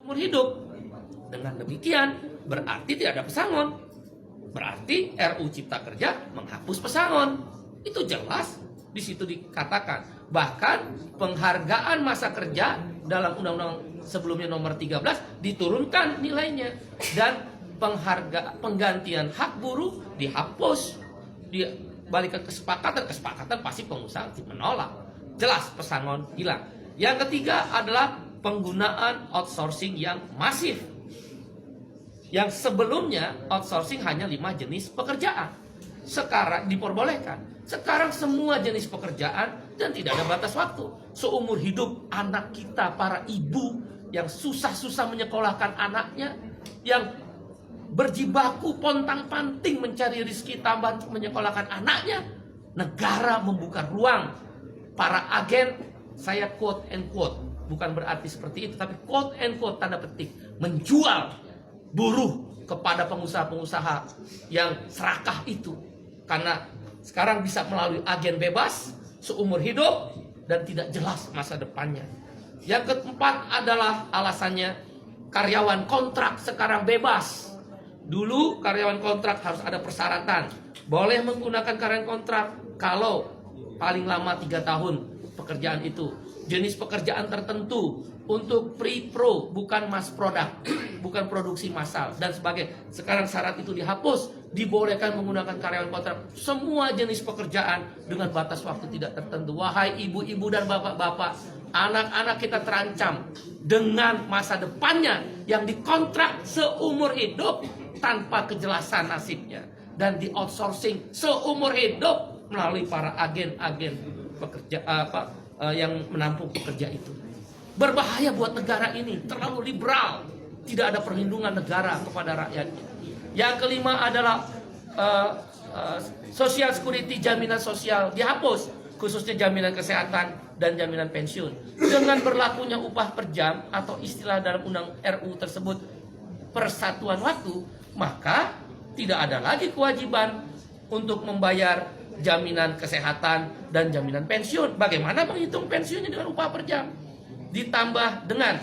umur hidup. Dengan demikian berarti tidak ada pesangon. Berarti RUU Cipta Kerja menghapus pesangon. Itu jelas di situ dikatakan. Bahkan penghargaan masa kerja dalam undang-undang sebelumnya nomor 13 diturunkan nilainya, dan penggantian hak buruh dihapus. Balik ke kesepakatan pasti pengusaha menolak. Jelas pesangon hilang. Yang ketiga adalah penggunaan outsourcing yang masif. Yang sebelumnya outsourcing hanya 5 jenis pekerjaan. Sekarang diperbolehkan. Sekarang semua jenis pekerjaan dan tidak ada batas waktu. Seumur hidup anak kita, para ibu yang susah-susah menyekolahkan anaknya, yang berjibaku pontang-panting mencari rezeki tambah menyekolahkan anaknya, negara membuka ruang. Para agen, saya quote and quote, bukan berarti seperti itu, tapi quote and quote tanda petik, menjual buruh kepada pengusaha-pengusaha yang serakah itu. Karena sekarang bisa melalui agen bebas seumur hidup dan tidak jelas masa depannya. Yang keempat adalah alasannya karyawan kontrak sekarang bebas. Dulu karyawan kontrak harus ada persyaratan. Boleh menggunakan karyawan kontrak kalau paling lama 3 tahun pekerjaan itu. Jenis pekerjaan tertentu, untuk pre-pro, bukan mass product, bukan produksi massal dan sebagainya. Sekarang syarat itu dihapus, dibolehkan menggunakan karyawan kontrak semua jenis pekerjaan dengan batas waktu tidak tertentu. Wahai ibu-ibu dan bapak-bapak, anak-anak kita terancam dengan masa depannya yang dikontrak seumur hidup tanpa kejelasan nasibnya, dan di outsourcing seumur hidup melalui para agen-agen pekerja yang menampung pekerja itu. Berbahaya buat negara ini, terlalu liberal, tidak ada perlindungan negara kepada rakyatnya. Yang kelima adalah social security, jaminan sosial dihapus, khususnya jaminan kesehatan dan jaminan pensiun. Dengan berlakunya upah per jam atau istilah dalam undang RU tersebut persatuan waktu, maka tidak ada lagi kewajiban untuk membayar jaminan kesehatan dan jaminan pensiun. Bagaimana menghitung pensiunnya dengan upah per jam? Ditambah dengan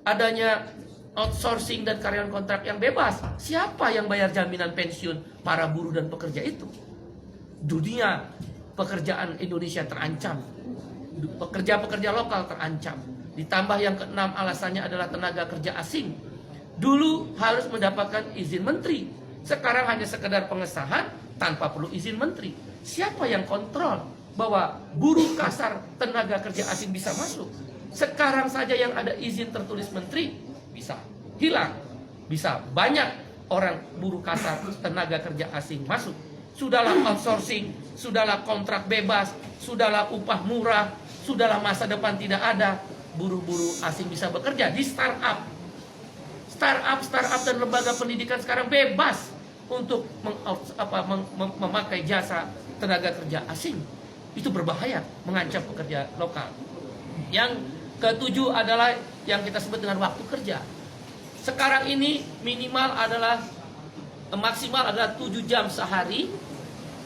adanya outsourcing dan karyawan kontrak yang bebas, siapa yang bayar jaminan pensiun para buruh dan pekerja itu? Dunia pekerjaan Indonesia terancam, pekerja-pekerja lokal terancam. Ditambah yang keenam alasannya adalah tenaga kerja asing. Dulu harus mendapatkan izin menteri, sekarang hanya sekedar pengesahan tanpa perlu izin menteri. Siapa yang kontrol bahwa buruh kasar tenaga kerja asing bisa masuk? Sekarang saja yang ada izin tertulis menteri bisa hilang, bisa banyak orang buruh kasar tenaga kerja asing masuk. Sudahlah outsourcing, sudahlah kontrak bebas, sudahlah upah murah, sudahlah masa depan tidak ada, buruh-buruh asing bisa bekerja di startup dan lembaga pendidikan sekarang bebas untuk memakai jasa tenaga kerja asing. Itu berbahaya, mengancam pekerja lokal. Yang ketujuh adalah yang kita sebut dengan waktu kerja. Sekarang ini maksimal adalah 7 jam sehari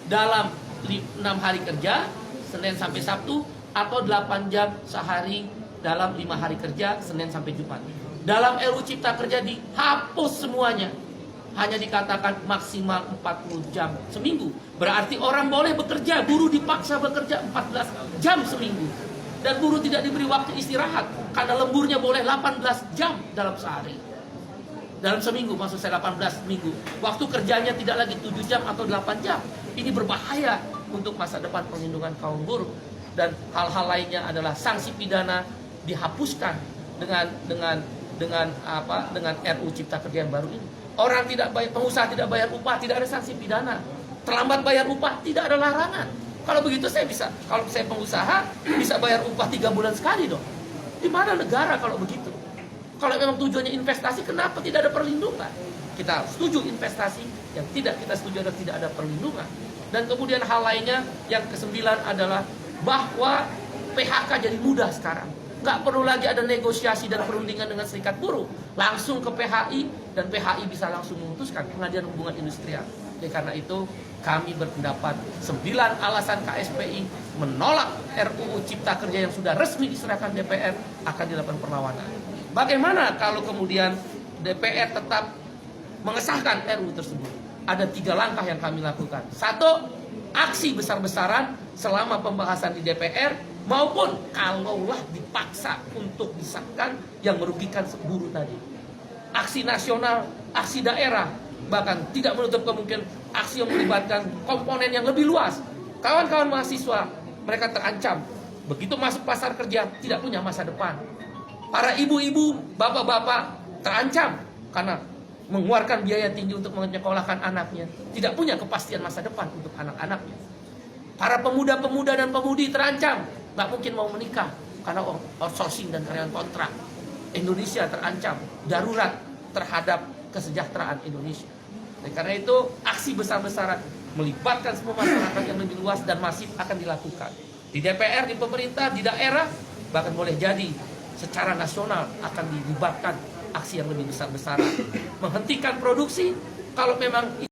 dalam 6 hari kerja, Senin sampai Sabtu, atau 8 jam sehari dalam 5 hari kerja, Senin sampai Jumat. Dalam RUU Cipta Kerja dihapus semuanya. Hanya dikatakan maksimal 40 jam seminggu. Berarti orang boleh bekerja, buruh dipaksa bekerja 14 jam seminggu. Dan buruh tidak diberi waktu istirahat, karena lemburnya boleh 18 jam dalam sehari. Dalam seminggu, maksud saya 18 minggu. Waktu kerjanya tidak lagi 7 jam atau 8 jam. Ini berbahaya untuk masa depan perlindungan kaum buruh. Dan hal-hal lainnya adalah sanksi pidana dihapuskan dengan RUU Cipta Kerja yang baru ini. Orang tidak bayar, pengusaha tidak bayar upah, tidak ada sanksi pidana. Terlambat bayar upah, tidak ada larangan. Kalau begitu kalau saya pengusaha bisa bayar upah 3 bulan sekali dong. Di mana negara kalau begitu? Kalau memang tujuannya investasi, kenapa tidak ada perlindungan? Kita setuju investasi, yang tidak kita setuju adalah tidak ada perlindungan. Dan kemudian hal lainnya yang kesembilan adalah bahwa PHK jadi mudah sekarang. Nggak perlu lagi ada negosiasi dan perundingan dengan serikat buruh. Langsung ke PHI, dan PHI bisa langsung memutuskan Pengadilan Hubungan Industrial. Jadi karena itu kami berpendapat 9 alasan KSPI menolak RUU Cipta Kerja yang sudah resmi diserahkan DPR akan dilakukan perlawanan. Bagaimana kalau kemudian DPR tetap mengesahkan RUU tersebut? Ada 3 langkah yang kami lakukan. 1, aksi besar-besaran selama pembahasan di DPR, maupun kalaulah dipaksa untuk disahkan yang merugikan buruh tadi. Aksi nasional, aksi daerah, bahkan tidak menutup kemungkinan aksi yang melibatkan komponen yang lebih luas. Kawan-kawan mahasiswa, mereka terancam. Begitu masuk pasar kerja, tidak punya masa depan. Para ibu-ibu, bapak-bapak terancam karena mengeluarkan biaya tinggi untuk menyekolahkan anaknya. Tidak punya kepastian masa depan untuk anak-anaknya. Para pemuda-pemuda dan pemudi terancam. Nggak mungkin mau menikah karena outsourcing dan karyawan kontrak. Indonesia terancam, darurat terhadap kesejahteraan Indonesia. Dan karena itu, aksi besar-besaran melibatkan semua masyarakat yang lebih luas dan masif akan dilakukan. Di DPR, di pemerintah, di daerah, bahkan boleh jadi secara nasional akan dilibatkan aksi yang lebih besar-besaran. Menghentikan produksi kalau memang